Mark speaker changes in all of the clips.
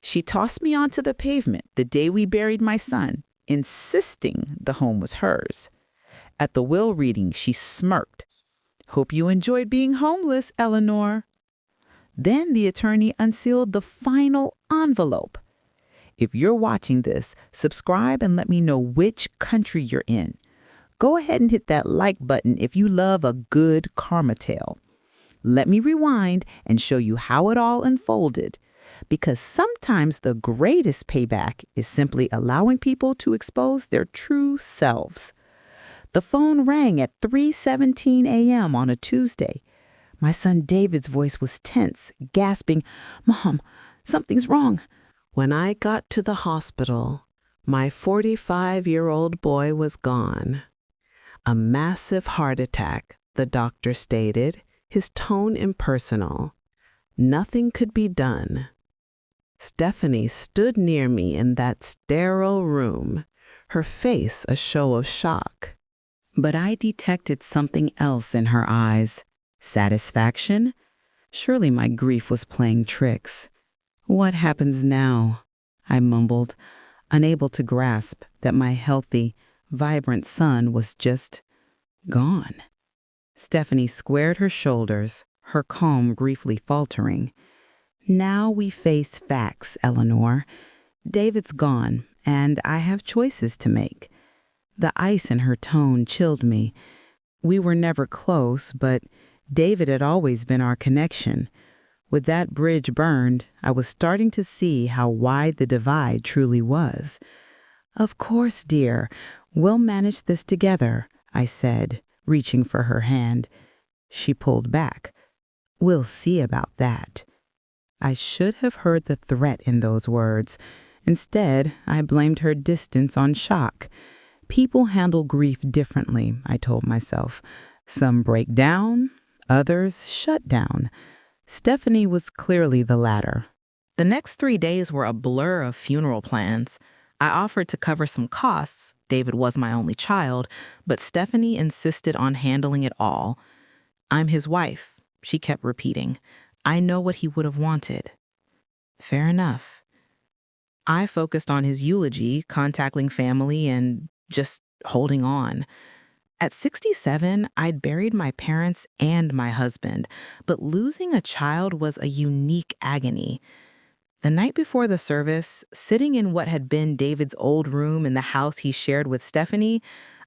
Speaker 1: She tossed me onto the pavement the day we buried my son, insisting the home was hers. At the will reading, she smirked. "Hope you enjoyed being homeless, Eleanor." Then the attorney unsealed the final envelope. If you're watching this, subscribe and let me know which country you're in. Go ahead and hit that like button if you love a good karma tale. Let me rewind and show you how it all unfolded, because sometimes the greatest payback is simply allowing people to expose their true selves. The phone rang at 3:17 a.m. on a Tuesday. My son David's voice was tense, gasping, "Mom, something's wrong."
Speaker 2: When I got to the hospital, my 45-year-old boy was gone. A massive heart attack, the doctor stated, his tone impersonal. Nothing could be done. Stephanie stood near me in that sterile room, her face a show of shock.
Speaker 1: But I detected something else in her eyes. Satisfaction? Surely my grief was playing tricks. "What happens now?" I mumbled, unable to grasp that my healthy, vibrant son was just gone. Stephanie squared her shoulders, her calm briefly faltering. "Now we face facts, Eleanor. David's gone, and I have choices to make." The ice in her tone chilled me. We were never close, but David had always been our connection. With that bridge burned, I was starting to see how wide the divide truly was. "Of course, dear. We'll manage this together," I said, reaching for her hand. She pulled back. "We'll see about that." I should have heard the threat in those words. Instead, I blamed her distance on shock. People handle grief differently, I told myself. Some break down, others shut down. Stephanie was clearly the latter. The next 3 days were a blur of funeral plans. I offered to cover some costs. David was my only child, but Stephanie insisted on handling it all. "I'm his wife," she kept repeating. "I know what he would have wanted." Fair enough. I focused on his eulogy, contacting family, and just holding on. At 67, I'd buried my parents and my husband, but losing a child was a unique agony. The night before the service, sitting in what had been David's old room in the house he shared with Stephanie,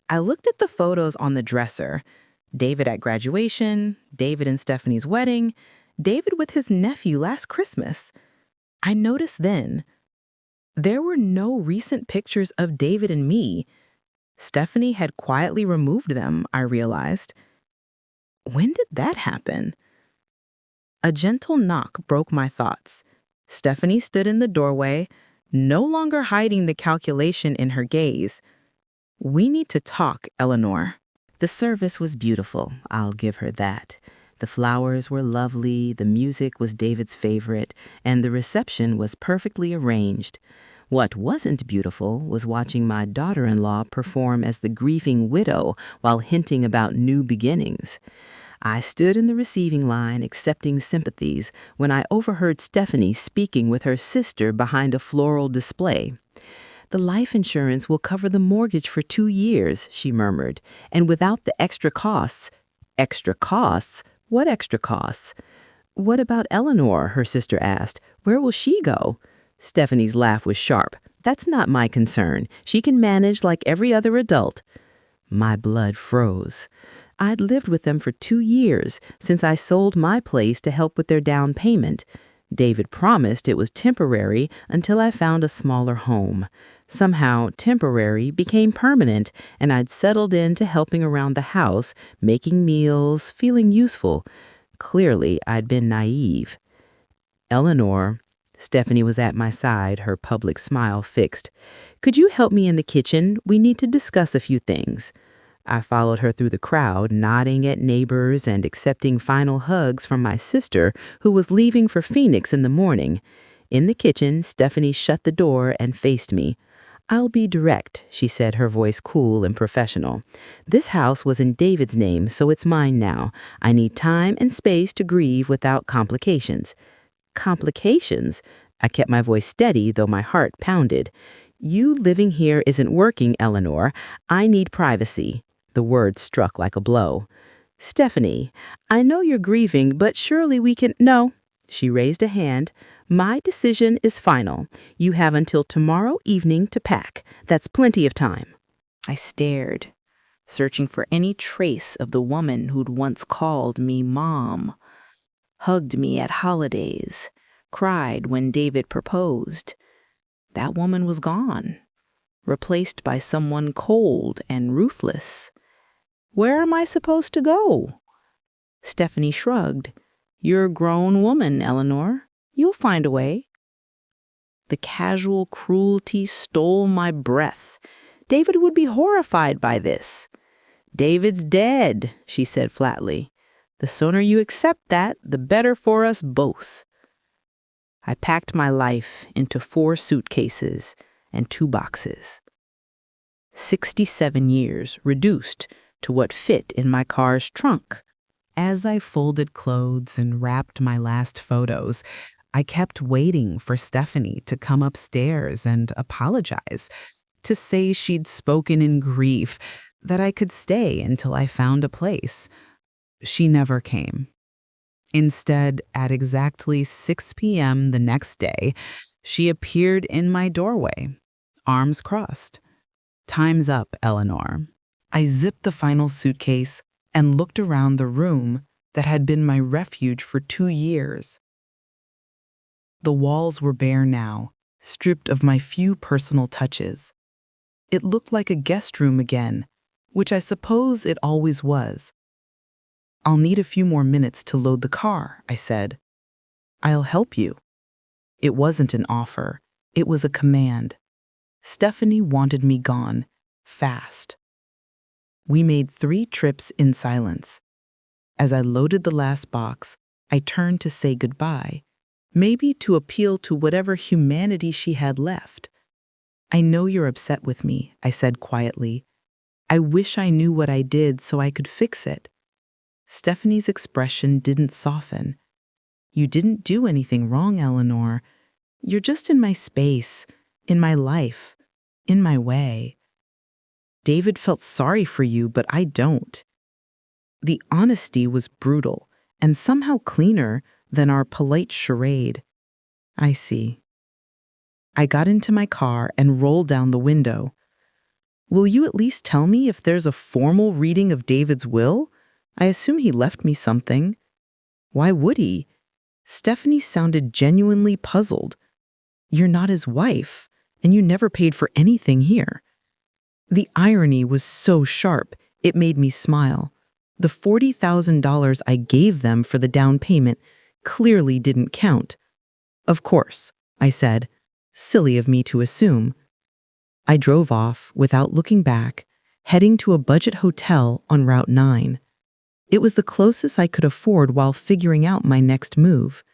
Speaker 1: I looked at the photos on the dresser. David at graduation, David in Stephanie's wedding, David with his nephew last Christmas. I noticed then, there were no recent pictures of David and me. Stephanie had quietly removed them, I realized. When did that happen? A gentle knock broke my thoughts. Stephanie stood in the doorway, no longer hiding the calculation in her gaze. "We need to talk, Eleanor." The service was beautiful, I'll give her that. The flowers were lovely, the music was David's favorite, and the reception was perfectly arranged. What wasn't beautiful was watching my daughter-in-law perform as the grieving widow while hinting about new beginnings. I stood in the receiving line accepting sympathies when I overheard Stephanie speaking with her sister behind a floral display. "The life insurance will cover the mortgage for 2 years, she murmured, "and without the extra costs." "Extra costs? What extra costs?" "What about Eleanor?" her sister asked. "Where will she go?" Stephanie's laugh was sharp. "That's not my concern. She can manage like every other adult." My blood froze. I'd lived with them for 2 years, since I sold my place to help with their down payment. David promised it was temporary until I found a smaller home. Somehow, temporary became permanent, and I'd settled into helping around the house, making meals, feeling useful. Clearly, I'd been naive. "Eleanor," Stephanie was at my side, her public smile fixed. "Could you help me in the kitchen? We need to discuss a few things." I followed her through the crowd, nodding at neighbors and accepting final hugs from my sister, who was leaving for Phoenix in the morning. In the kitchen, Stephanie shut the door and faced me. "I'll be direct," she said, her voice cool and professional. "This house was in David's name, so it's mine now. I need time and space to grieve without complications." "Complications?" I kept my voice steady, though my heart pounded. You living here isn't working, Eleanor. I need privacy. The words struck like a blow. Stephanie, I know you're grieving, but surely we can— No. She raised a hand. My decision is final. You have until tomorrow evening to pack. That's plenty of time. I stared, searching for any trace of the woman who'd once called me Mom, hugged me at holidays, cried when David proposed. That woman was gone, replaced by someone cold and ruthless. Where am I supposed to go? Stephanie shrugged. You're a grown woman, Eleanor. You'll find a way. The casual cruelty stole my breath. David would be horrified by this. David's dead, she said flatly. The sooner you accept that, the better for us both. I packed my life into 4 suitcases and 2 boxes. 67 years reduced to what fit in my car's trunk. As I folded clothes and wrapped my last photos, I kept waiting for Stephanie to come upstairs and apologize, to say she'd spoken in grief, that I could stay until I found a place. She never came. Instead, at exactly 6 p.m. the next day, she appeared in my doorway, arms crossed. Time's up, Eleanor. I zipped the final suitcase and looked around the room that had been my refuge for 2 years. The walls were bare now, stripped of my few personal touches. It looked like a guest room again, which I suppose it always was. I'll need a few more minutes to load the car, I said. I'll help you. It wasn't an offer. It was a command. Stephanie wanted me gone, fast. We made 3 trips in silence. As I loaded the last box, I turned to say goodbye, maybe to appeal to whatever humanity she had left. I know you're upset with me, I said quietly. I wish I knew what I did so I could fix it. Stephanie's expression didn't soften. You didn't do anything wrong, Eleanor. You're just in my space, in my life, in my way. David felt sorry for you, but I don't. The honesty was brutal and somehow cleaner than our polite charade. I see. I got into my car and rolled down the window. Will you at least tell me if there's a formal reading of David's will? I assume he left me something. Why would he? Stephanie sounded genuinely puzzled. You're not his wife, and you never paid for anything here. The irony was so sharp, it made me smile. The $40,000 I gave them for the down payment clearly didn't count. Of course, I said, silly of me to assume. I drove off without looking back, heading to a budget hotel on Route 9. It was the closest I could afford while figuring out my next move.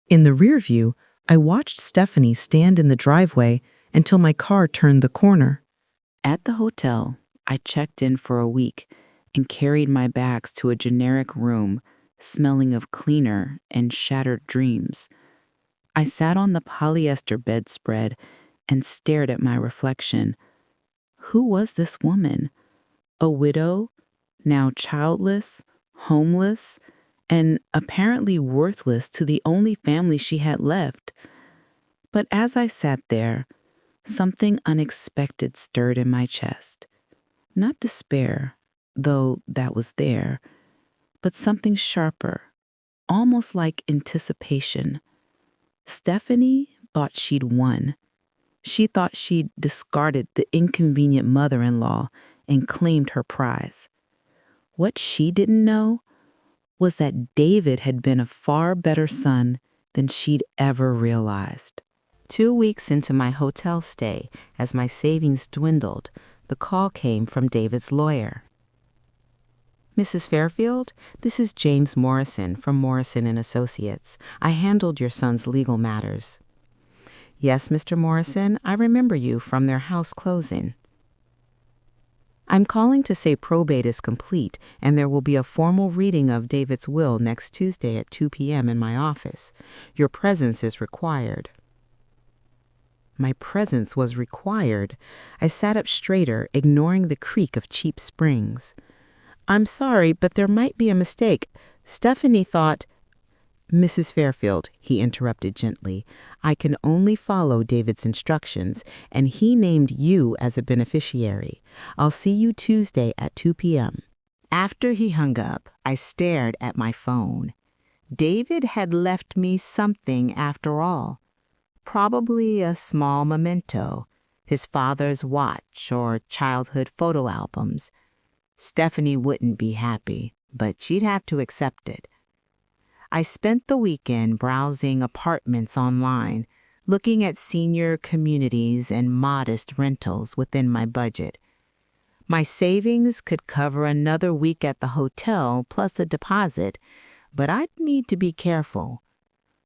Speaker 1: In the rearview, I watched Stephanie stand in the driveway until my car turned the corner. At the hotel, I checked in for a week and carried my bags to a generic room, smelling of cleaner and shattered dreams. I sat on the polyester bedspread and stared at my reflection. Who was this woman? A widow, now childless, homeless, and apparently worthless to the only family she had left. But as I sat there, something unexpected stirred in my chest. Not despair, though that was there, but something sharper, almost like anticipation. Stephanie thought she'd won. She thought she'd discarded the inconvenient mother-in-law and claimed her prize. What she didn't know was that David had been a far better son than she'd ever realized. 2 weeks into my hotel stay, as my savings dwindled, the call came from David's lawyer. Mrs. Fairfield, this is James Morrison from Morrison & Associates. I handled your son's legal matters. Yes, Mr. Morrison, I remember you from their house closing. I'm calling to say probate is complete, and there will be a formal reading of David's will next Tuesday at 2 p.m. in my office. Your presence is required. My presence was required. I sat up straighter, ignoring the creak of cheap springs. "I'm sorry, but there might be a mistake. Stephanie thought—" "Mrs. Fairfield," he interrupted gently, "I can only follow David's instructions, and he named you as a beneficiary. I'll see you Tuesday at 2 p.m. After he hung up, I stared at my phone. David had left me something after all. Probably a small memento, his father's watch or childhood photo albums. Stephanie wouldn't be happy, but she'd have to accept it. I spent the weekend browsing apartments online, looking at senior communities and modest rentals within my budget. My savings could cover another week at the hotel plus a deposit, but I'd need to be careful.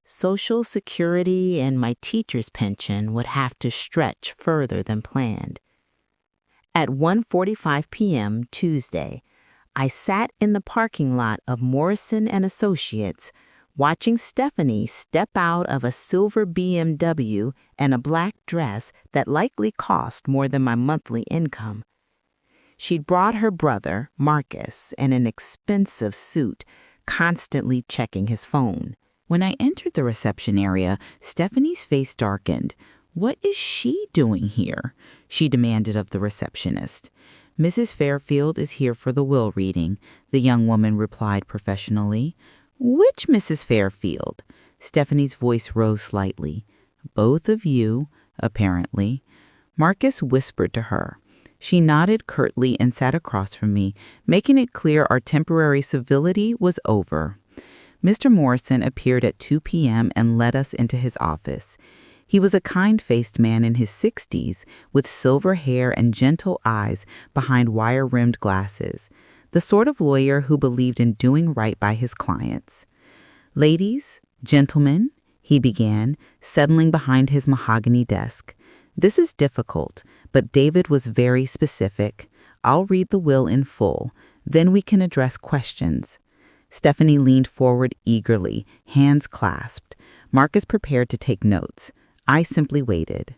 Speaker 1: Social Security and my teacher's pension would have to stretch further than planned. At 1:45 p.m. Tuesday, I sat in the parking lot of Morrison and Associates, watching Stephanie step out of a silver BMW and a black dress that likely cost more than my monthly income. She'd brought her brother, Marcus, in an expensive suit, constantly checking his phone. When I entered the reception area, Stephanie's face darkened. "What is she doing here?" she demanded of the receptionist. "Mrs. Fairfield is here for the will reading," the young woman replied professionally. "Which Mrs. Fairfield?" Stephanie's voice rose slightly. "Both of you, apparently." Marcus whispered to her. She nodded curtly and sat across from me, making it clear our temporary civility was over. Mr. Morrison appeared at 2 p.m. and led us into his office. He was a kind-faced man in his 60s, with silver hair and gentle eyes behind wire-rimmed glasses, the sort of lawyer who believed in doing right by his clients. "Ladies, gentlemen," he began, settling behind his mahogany desk. "This is difficult, but David was very specific. I'll read the will in full, then we can address questions." Stephanie leaned forward eagerly, hands clasped. Marcus prepared to take notes. I simply waited.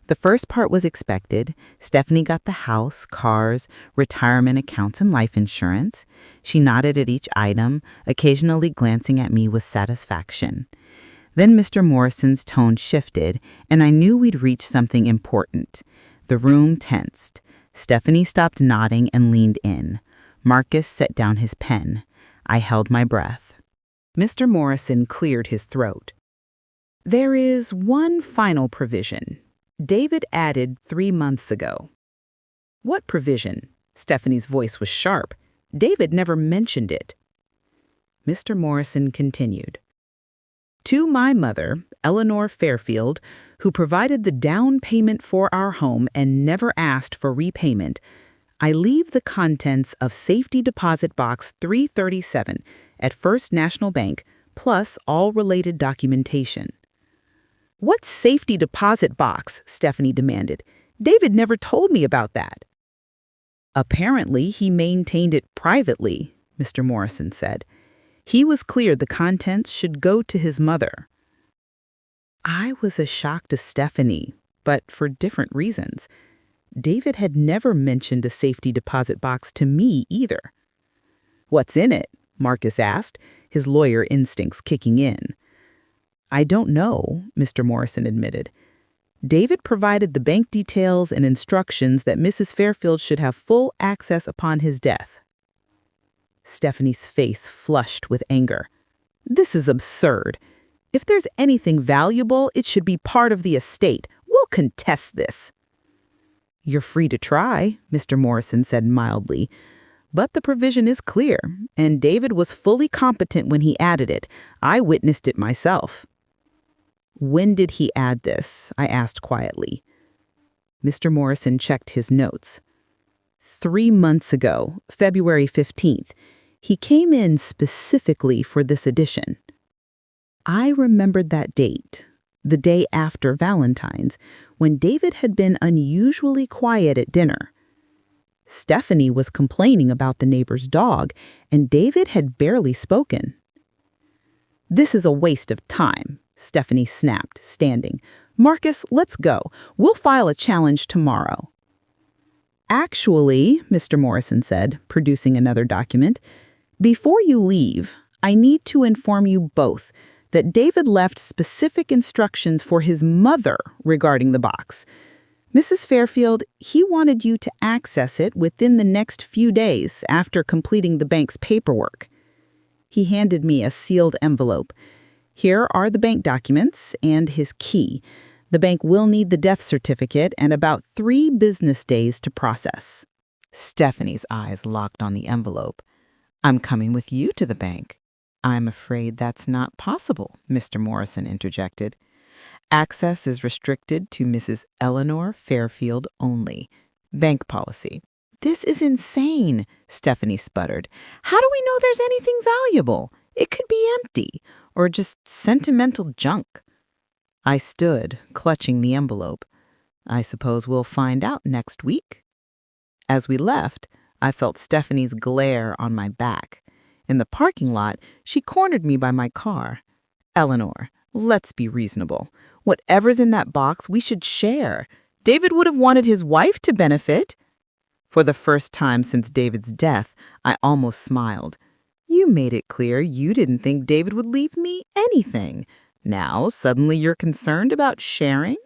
Speaker 1: The first part was expected. Stephanie got the house, cars, retirement accounts, and life insurance. She nodded at each item, occasionally glancing at me with satisfaction. Then Mr. Morrison's tone shifted, and I knew we'd reached something important. The room tensed. Stephanie stopped nodding and leaned in. Marcus set down his pen. I held my breath. Mr. Morrison cleared his throat. "There is one final provision. David added 3 months ago." "What provision?" Stephanie's voice was sharp. "David never mentioned it." Mr. Morrison continued. "To my mother, Eleanor Fairfield, who provided the down payment for our home and never asked for repayment, I leave the contents of Safety Deposit Box 337 at First National Bank, plus all related documentation." "What safety deposit box?" Stephanie demanded. "David never told me about that." "Apparently, he maintained it privately," Mr. Morrison said. "He was clear the contents should go to his mother." I was a shock to Stephanie, but for different reasons. David had never mentioned a safety deposit box to me either. "What's in it?" Marcus asked, his lawyer instincts kicking in. "I don't know," Mr. Morrison admitted. "David provided the bank details and instructions that Mrs. Fairfield should have full access upon his death." Stephanie's face flushed with anger. "This is absurd. If there's anything valuable, it should be part of the estate. We'll contest this." "You're free to try," Mr. Morrison said mildly. "But the provision is clear, and David was fully competent when he added it. I witnessed it myself." "When did he add this?" I asked quietly. Mr. Morrison checked his notes. 3 months ago, February 15th. He came in specifically for this edition." I remembered that date, the day after Valentine's, when David had been unusually quiet at dinner. Stephanie was complaining about the neighbor's dog, and David had barely spoken. "This is a waste of time," Stephanie snapped, standing. Marcus, let's go. We'll file a challenge tomorrow. Actually, Mr. Morrison said, producing another document, before you leave, I need to inform you both that David left specific instructions for his mother regarding the box. Mrs. Fairfield, he wanted you to access it within the next few days after completing the bank's paperwork. He handed me a sealed envelope. Here are the bank documents and his key. The bank will need the death certificate and about 3 business days to process. Stephanie's eyes locked on the envelope. I'm coming with you to the bank. I'm afraid that's not possible, Mr. Morrison interjected. Access is restricted to Mrs. Eleanor Fairfield only. Bank policy. This is insane, Stephanie sputtered. How do we know there's anything valuable? It could be empty, or just sentimental junk. I stood, clutching the envelope. I suppose we'll find out next week. As we left, I felt Stephanie's glare on my back. In the parking lot, she cornered me by my car. Eleanor, let's be reasonable. Whatever's in that box, we should share. David would have wanted his wife to benefit. For the first time since David's death, I almost smiled. You made it clear you didn't think David would leave me anything. Now, suddenly you're concerned about sharing?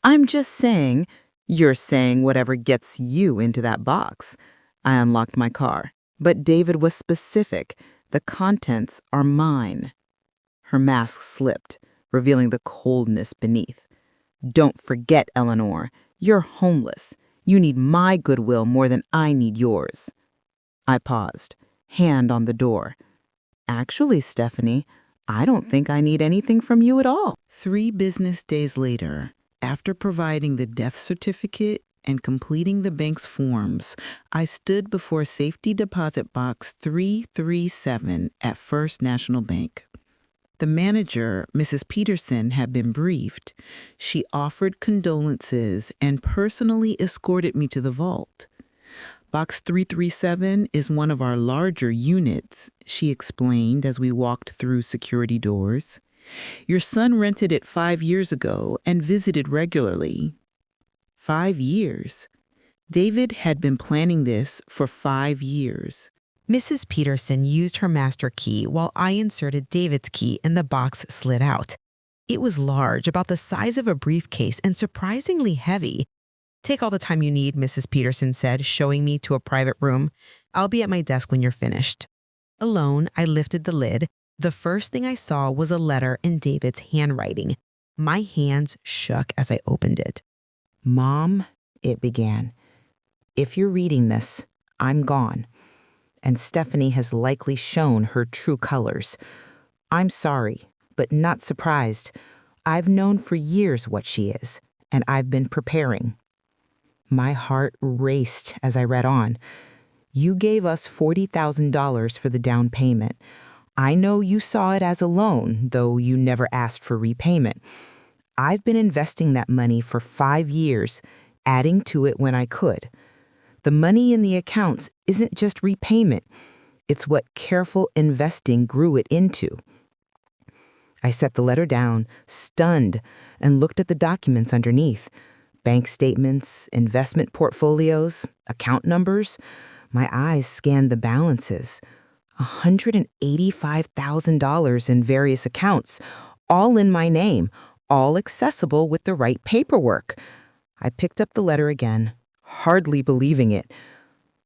Speaker 1: I'm just saying, you're saying whatever gets you into that box. I unlocked my car, but David was specific. The contents are mine. Her mask slipped, revealing the coldness beneath. Don't forget, Eleanor, you're homeless. You need my goodwill more than I need yours. I paused, hand on the door. Actually, Stephanie, I don't think I need anything from you at all. 3 business days later, after providing the death certificate and completing the bank's forms, I stood before Safety Deposit Box 337 at First National Bank. The manager, Mrs. Peterson, had been briefed. She offered condolences and personally escorted me to the vault. Box 337 is one of our larger units, she explained as we walked through security doors. Your son rented it 5 years ago and visited regularly. 5 years. David had been planning this for 5 years.
Speaker 3: Mrs. Peterson used her master key while I inserted David's key and the box slid out. It was large, about the size of a briefcase, and surprisingly heavy. Take all the time you need, Mrs. Peterson said, showing me to a private room. I'll be at my desk when you're finished. Alone, I lifted the lid. The first thing I saw was a letter in David's handwriting. My hands shook as I opened it.
Speaker 1: Mom, it began. If you're reading this, I'm gone. And Stephanie has likely shown her true colors. I'm sorry, but not surprised. I've known for years what she is, and I've been preparing. My heart raced as I read on. You gave us $40,000 for the down payment. I know you saw it as a loan, though you never asked for repayment. I've been investing that money for 5 years, adding to it when I could. The money in the accounts isn't just repayment. It's what careful investing grew it into. I set the letter down, stunned, and looked at the documents underneath. Bank statements, investment portfolios, account numbers. My eyes scanned the balances. $185,000 in various accounts, all in my name, all accessible with the right paperwork. I picked up the letter again, hardly believing it.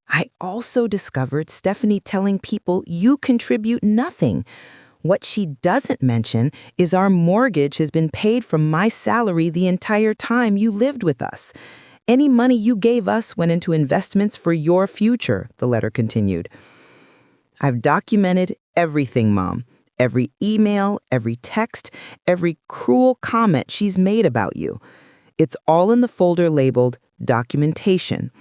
Speaker 1: I also discovered Stephanie telling people you contribute nothing. What she doesn't mention is our mortgage has been paid from my salary the entire time you lived with us. Any money you gave us went into investments for your future, the letter continued. I've documented everything, Mom. Every email, every text, every cruel comment she's made about you. It's all in the folder labeled Documentation.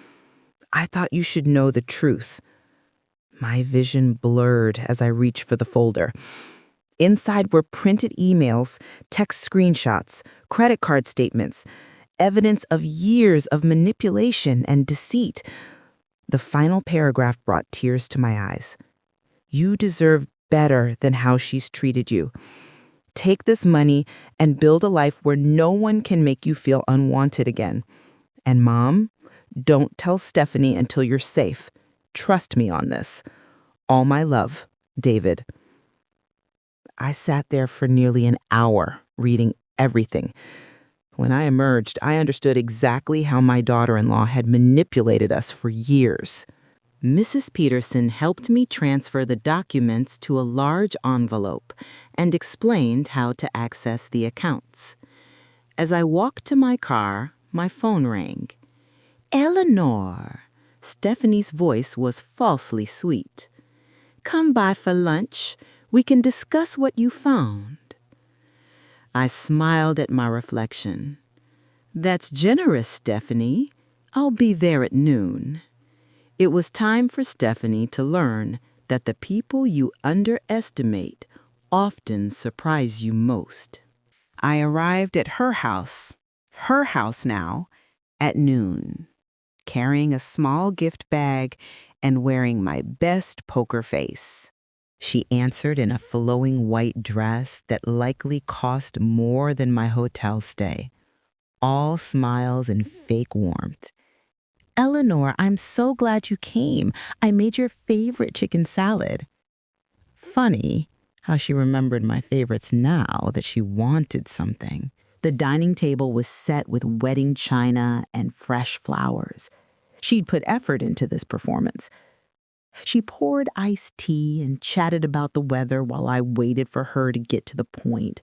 Speaker 1: I thought you should know the truth. My vision blurred as I reached for the folder. Inside were printed emails, text screenshots, credit card statements, evidence of years of manipulation and deceit. The final paragraph brought tears to my eyes. You deserve better than how she's treated you.
Speaker 4: Take this money and build a life where no one can make you feel unwanted again. And Mom, don't tell Stephanie until you're safe. Trust me on this. All my love, David. I sat there for nearly an hour reading everything. When I emerged, I understood exactly how my daughter-in-law had manipulated us for years.
Speaker 1: Mrs. Peterson helped me transfer the documents to a large envelope and explained how to access the accounts. As I walked to my car, my phone rang. Eleanor. Stephanie's voice was falsely sweet. Come by for lunch. We can discuss what you found. I smiled at my reflection. That's generous, Stephanie. I'll be there at noon. It was time for Stephanie to learn that the people you underestimate often surprise you most. I arrived at her house now, at noon, carrying a small gift bag and wearing my best poker face. She answered in a flowing white dress that likely cost more than my hotel stay. All smiles and fake warmth. Eleanor, I'm so glad you came. I made your favorite chicken salad. Funny how she remembered my favorites now that she wanted something. The dining table was set with wedding china and fresh flowers. She'd put effort into this performance. She poured iced tea and chatted about the weather while I waited for her to get to the point.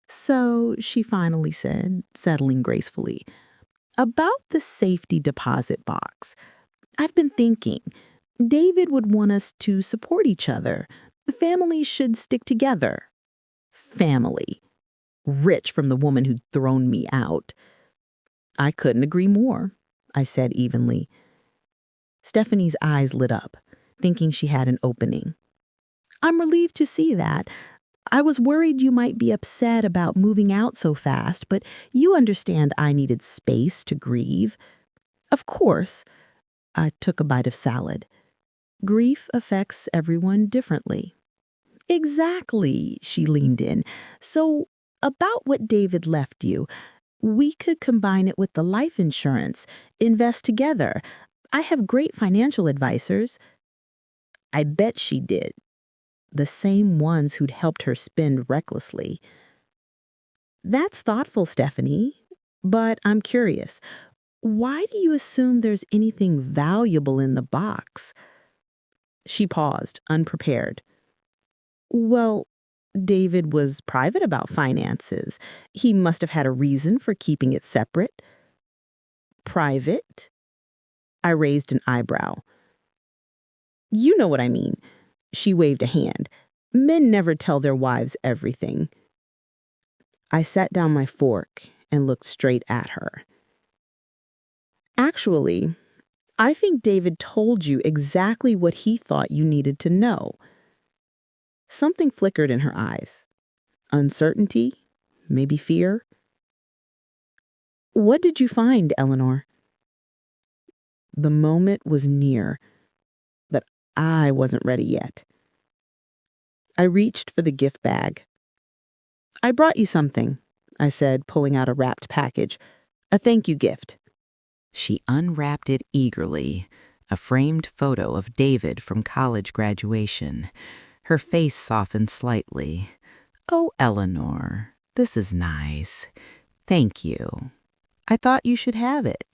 Speaker 1: So she finally said, settling gracefully, about the safety deposit box. I've been thinking, David would want us to support each other. Families should stick together. Family. Rich from the woman who'd thrown me out. I couldn't agree more, I said evenly. Stephanie's eyes lit up, thinking she had an opening. I'm relieved to see that. I was worried you might be upset about moving out so fast, but you understand I needed space to grieve. Of course. I took a bite of salad. Grief affects everyone differently. Exactly, she leaned in. So, about what David left you, we could combine it with the life insurance, invest together. I have great financial advisors. I bet she did. The same ones who'd helped her spend recklessly. That's thoughtful, Stephanie. But I'm curious. Why do you assume there's anything valuable in the box? She paused, unprepared. Well, David was private about finances. He must have had a reason for keeping it separate. Private? I raised an eyebrow. You know what I mean. She waved a hand. Men never tell their wives everything. I set down my fork and looked straight at her. Actually, I think David told you exactly what he thought you needed to know. Something flickered in her eyes. Uncertainty? Maybe fear? What did you find, Eleanor? The moment was near, but I wasn't ready yet. I reached for the gift bag. I brought you something, I said, pulling out a wrapped package. A thank you gift.
Speaker 4: She unwrapped it eagerly, a framed photo of David from college graduation. Her face softened slightly. Oh, Eleanor, this is nice. Thank you. I thought you should have it.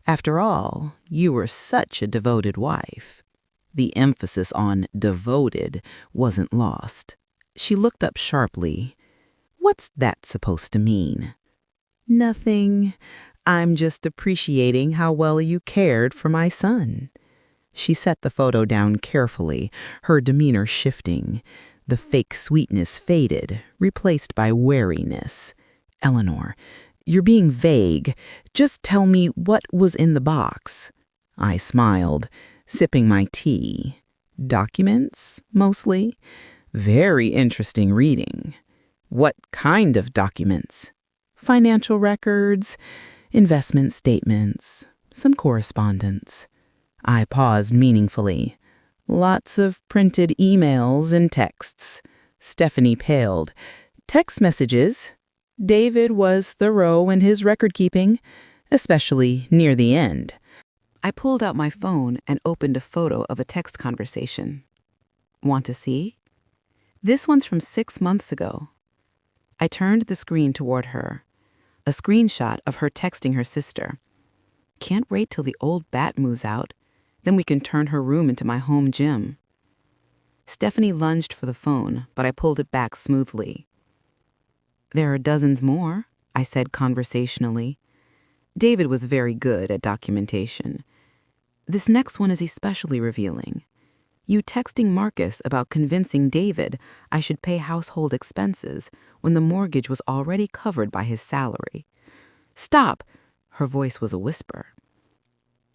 Speaker 4: After all, you were such a devoted wife. The emphasis on devoted wasn't lost. She looked up sharply. What's that supposed to mean? Nothing. I'm just appreciating how well you cared for my son. She set the photo down carefully, her demeanor shifting. The fake sweetness faded, replaced by wariness. Eleanor, you're being vague. Just tell me what was in the box. I smiled, sipping my tea. Documents, mostly. Very interesting reading. What kind of documents? Financial records, investment statements, some correspondence. I paused meaningfully. Lots of printed emails and texts. Stephanie paled.
Speaker 1: Text messages. David was thorough in his record-keeping, especially near the end.
Speaker 4: I pulled out my phone and opened a photo of a text conversation. Want to see? This one's from 6 months ago. I turned the screen toward her. A screenshot of her texting her sister. Can't wait till the old bat moves out. Then we can turn her room into my home gym. Stephanie lunged for the phone, but I pulled it back smoothly. There are dozens more, I said conversationally. David was very good at documentation. This next one is especially revealing. You texting Marcus about convincing David I should pay household expenses when the mortgage was already covered by his salary. Stop! Her voice was a whisper.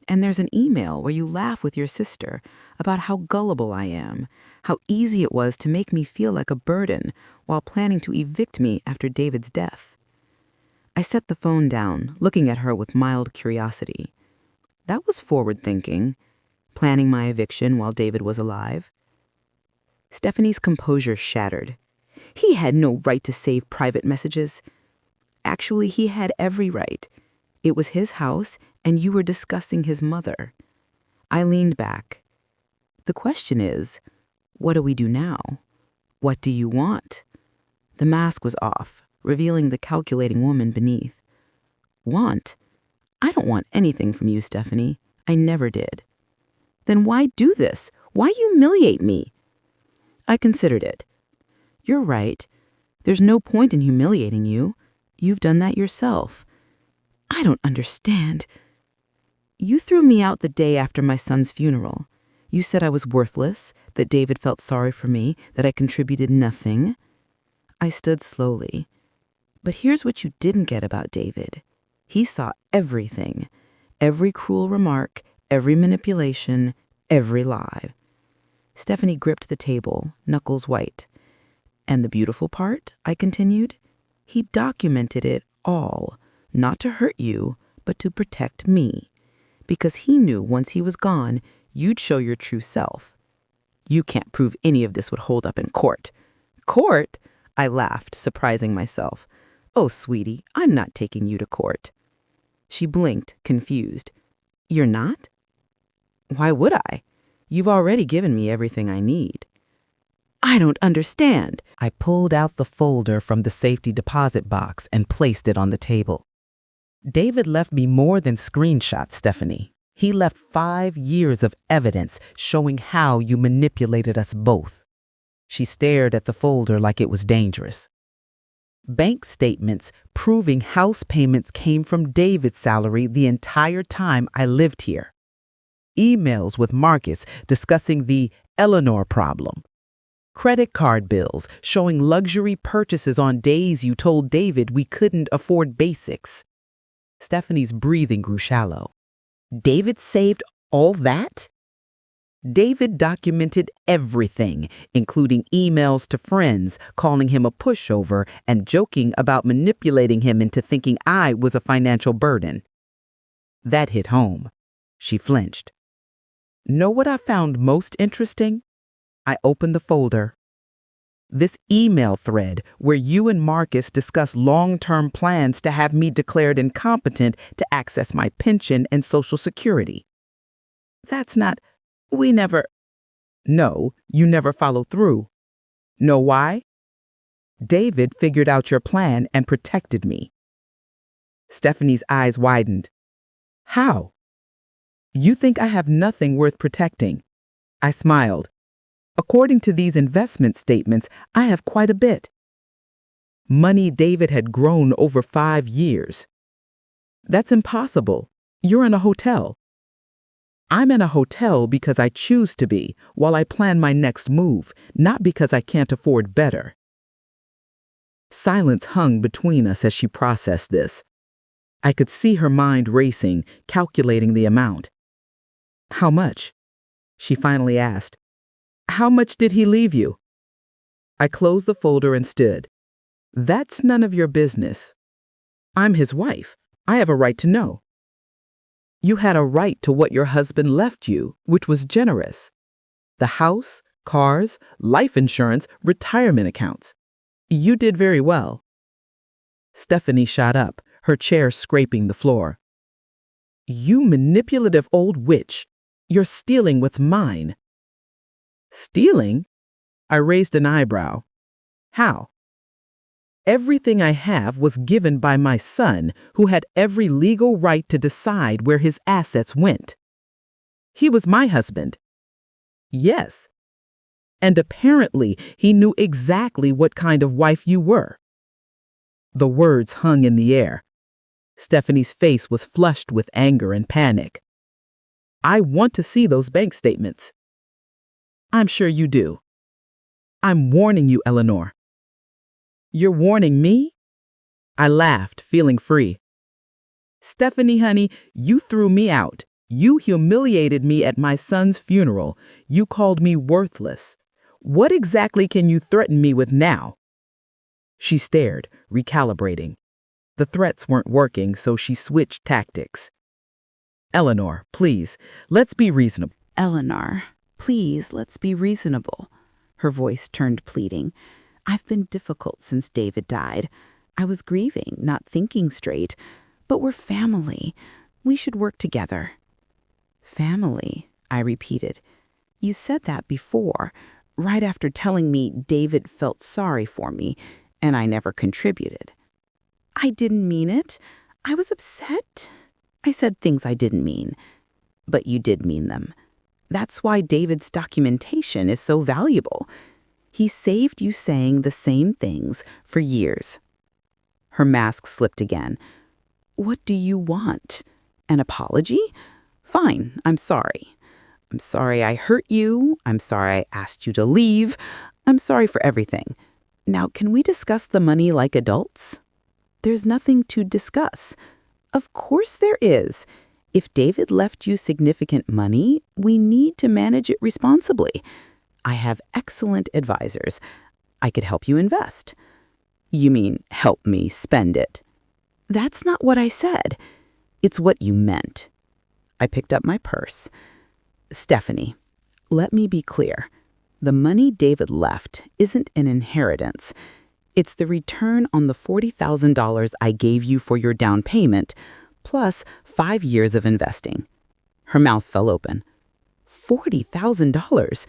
Speaker 4: And there's an email where you laugh with your sister about how gullible I am, how easy it was to make me feel like a burden while planning to evict me after David's death. I set the phone down, looking at her with mild curiosity. That was forward-thinking, planning my eviction while David was alive. Stephanie's composure shattered. He had no right to save private messages. Actually, he had every right. It was his house, and you were discussing his mother. I leaned back. The question is, what do we do now? What do you want? The mask was off, revealing the calculating woman beneath. Want? I don't want anything from you, Stephanie. I never did. Then why do this? Why humiliate me? I considered it. You're right. There's no point in humiliating you. You've done that yourself. I don't understand. You threw me out the day after my son's funeral. You said I was worthless, that David felt sorry for me, that I contributed nothing. I stood slowly. But here's what you didn't get about David. He saw everything. Every cruel remark, every manipulation, every lie. Stephanie gripped the table, knuckles white. And the beautiful part, I continued, he documented it all, not to hurt you, but to protect me. Because he knew once he was gone, you'd show your true self. You can't prove any of this would hold up in court. Court? I laughed, surprising myself. Oh, sweetie, I'm not taking you to court. She blinked, confused. You're not? Why would I? You've already given me everything I need. I don't understand.
Speaker 1: I pulled out the folder from the safety deposit box and placed it on the table. David left me more than screenshots, Stephanie. He left 5 years of evidence showing how you manipulated us both. She stared at the folder like it was dangerous. Bank statements proving house payments came from David's salary the entire time I lived here. Emails with Marcus discussing the Eleanor problem. Credit card bills showing luxury purchases on days you told David we couldn't afford basics. Stephanie's breathing grew shallow. David saved all that? David documented everything, including emails to friends, calling him a pushover and joking about manipulating him into thinking I was a financial burden. That hit home. She flinched. Know what I found most interesting? I opened the folder. This email thread where you and Marcus discuss long-term plans to have me declared incompetent to access my pension and Social Security. That's not... We never... No, you never followed through. Know why? David figured out your plan and protected me. Stephanie's eyes widened. How? You think I have nothing worth protecting. I smiled. According to these investment statements, I have quite a bit. Money David had grown over 5 years. That's impossible. You're in a hotel. I'm in a hotel because I choose to be while I plan my next move, not because I can't afford better. Silence hung between us as she processed this. I could see her mind racing, calculating the amount. How much? She finally asked. How much did he leave you? I closed the folder and stood. That's none of your business. I'm his wife. I have a right to know. You had a right to what your husband left you, which was generous. The house, cars, life insurance, retirement accounts.
Speaker 5: You did very well. Stephanie shot up, her chair scraping the floor. You manipulative old witch. You're stealing what's mine. Stealing? I raised an eyebrow. How? Everything I have was given by my son, who had every legal right to decide where his assets went. He was my husband. Yes. And apparently he knew exactly what kind of wife you were. The words hung in the air. Stephanie's face was flushed with anger and panic. I want to see those bank statements. I'm sure you do. I'm warning you, Eleanor. You're warning me? I laughed, feeling free. Stephanie, honey, you threw me out. You humiliated me at my son's funeral. You called me worthless. What exactly can you threaten me with now? She stared, recalibrating. The threats weren't working, so she switched tactics. Eleanor, please, let's be reasonable.
Speaker 1: Eleanor, please, let's be reasonable. Her voice turned pleading. I've been difficult since David died. I was grieving, not thinking straight. But we're family. We should work together. Family, I repeated. You said that before, right after telling me David felt sorry for me, and I never contributed. I didn't mean it. I was upset. I said things I didn't mean. But you did mean them. That's why David's documentation is so valuable. He saved you saying the same things for years. Her mask slipped again. What do you want? An apology? Fine, I'm sorry. I'm sorry I hurt you. I'm sorry I asked you to leave. I'm sorry for everything. Now, can we discuss the money like adults? There's nothing to discuss. Of course there is. If David left you significant money, we need to manage it responsibly. I have excellent advisors. I could help you invest. You mean help me spend it? That's not what I said. It's what you meant. I picked up my purse. Stephanie, let me be clear. The money David left isn't an inheritance. It's the return on the $40,000 I gave you for your down payment, plus 5 years of investing. Her mouth fell open. $40,000?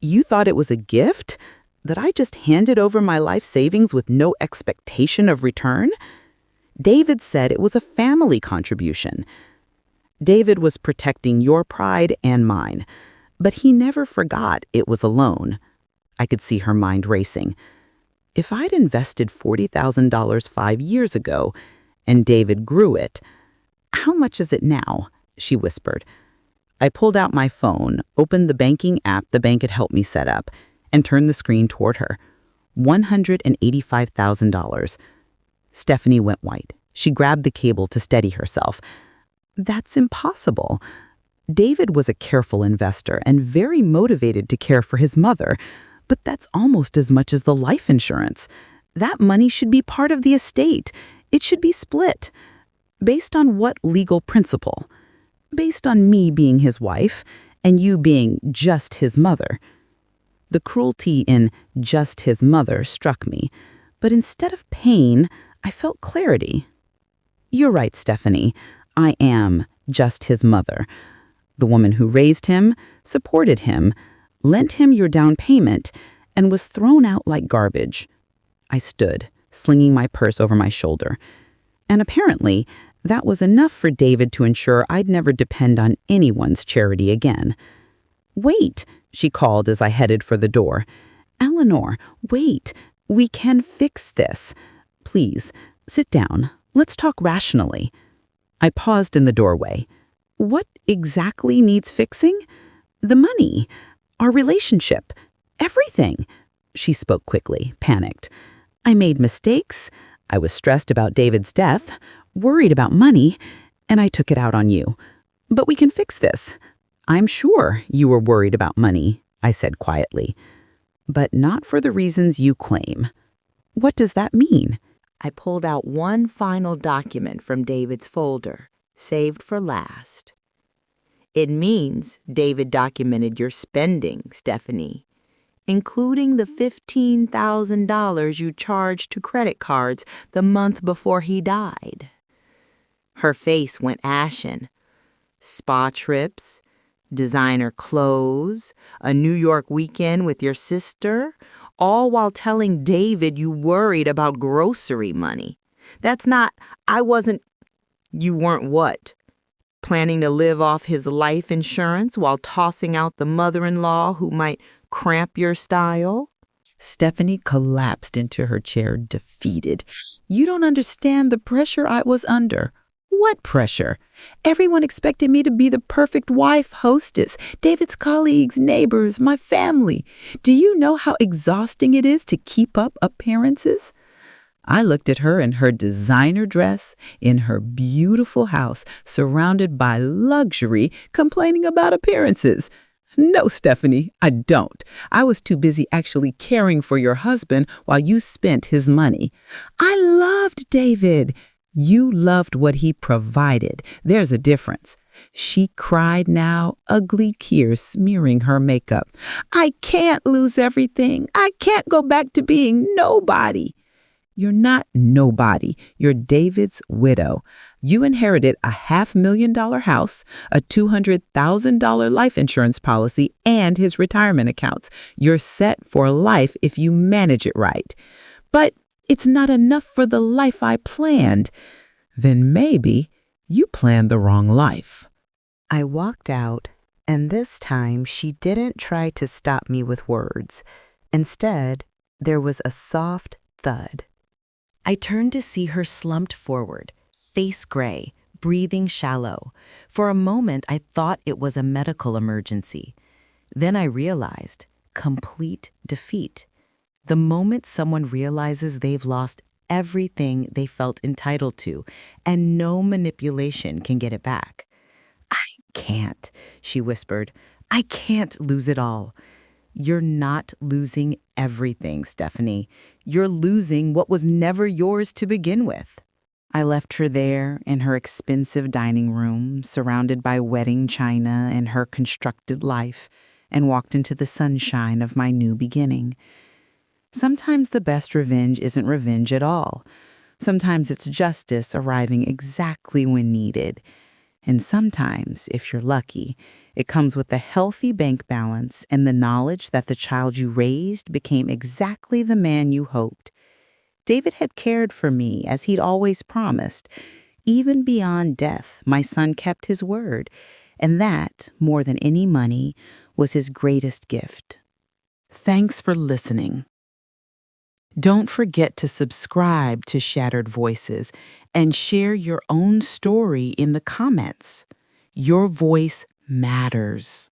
Speaker 1: You thought it was a gift? That I just handed over my life savings with no expectation of return? David said it was a family contribution. David was protecting your pride and mine, but he never forgot it was a loan. I could see her mind racing. If I'd invested $40,000 5 years ago and David grew it, how much is it now? She whispered. I pulled out my phone, opened the banking app the bank had helped me set up, and turned the screen toward her. $185,000. Stephanie went white. She grabbed the cable to steady herself. That's impossible. David was a careful investor and very motivated to care for his mother, but that's almost as much as the life insurance. That money should be part of the estate. It should be split. Based on what legal principle? Based on me being his wife and you being just his mother. The cruelty in just his mother struck me, but instead of pain, I felt clarity. You're right, Stephanie. I am just his mother. The woman who raised him, supported him, lent him your down payment, and was thrown out like garbage. I stood, slinging my purse over my shoulder. And apparently, that was enough for David to ensure I'd never depend on anyone's charity again. Wait, she called as I headed for the door. Eleanor, wait. We can fix this. Please, sit down. Let's talk rationally. I paused in the doorway. What exactly needs fixing? The money, our relationship, everything. She spoke quickly, panicked. I made mistakes. I was stressed about David's death, worried about money, and I took it out on you. But we can fix this. I'm sure you were worried about money, I said quietly. But not for the reasons you claim. What does that mean?
Speaker 6: I pulled out one final document from David's folder, saved for last. It means David documented your spending, Stephanie. including the $15,000 you charged to credit cards the month before he died. Her face went ashen. Spa trips, designer clothes, a New York weekend with your sister, all while telling David you worried about grocery money. That's not, you weren't what? Planning to live off his life insurance while tossing out the mother-in-law who might cramp your style?
Speaker 1: Stephanie collapsed into her chair, defeated. You don't understand the pressure I was under. What pressure? Everyone expected me to be the perfect wife, hostess, David's colleagues, neighbors, my family. Do you know how exhausting it is to keep up appearances? I looked at her in her designer dress, in her beautiful house, surrounded by luxury, complaining about appearances. No, Stephanie, I don't. I was too busy actually caring for your husband while you spent his money. I loved David. You loved what he provided. There's a difference. She cried now, ugly tears smearing her makeup. I can't lose everything. I can't go back to being nobody. You're not nobody. You're David's widow. You inherited a $500,000 house, a $200,000 life insurance policy, and his retirement accounts. You're set for life if you manage it right. But it's not enough for the life I planned. Then maybe you planned the wrong life.
Speaker 4: I walked out, and this time she didn't try to stop me with words. Instead, there was a soft thud. I turned to see her slumped forward, face gray, breathing shallow. For a moment, I thought it was a medical emergency. Then I realized complete defeat. The moment someone realizes they've lost everything they felt entitled to, and no manipulation can get it back. I can't, she whispered. I can't lose it all. You're not losing everything, Stephanie. You're losing what was never yours to begin with.
Speaker 1: I left her there in her expensive dining room, surrounded by wedding china and her constructed life, and walked into the sunshine of my new beginning. Sometimes the best revenge isn't revenge at all. Sometimes it's justice arriving exactly when needed. And sometimes, if you're lucky, it comes with a healthy bank balance and the knowledge that the child you raised became exactly the man you hoped. David had cared for me as he'd always promised. Even beyond death, my son kept his word. And that, more than any money, was his greatest gift. Thanks for listening. Don't forget to subscribe to Shattered Voices and share your own story in the comments. Your voice matters.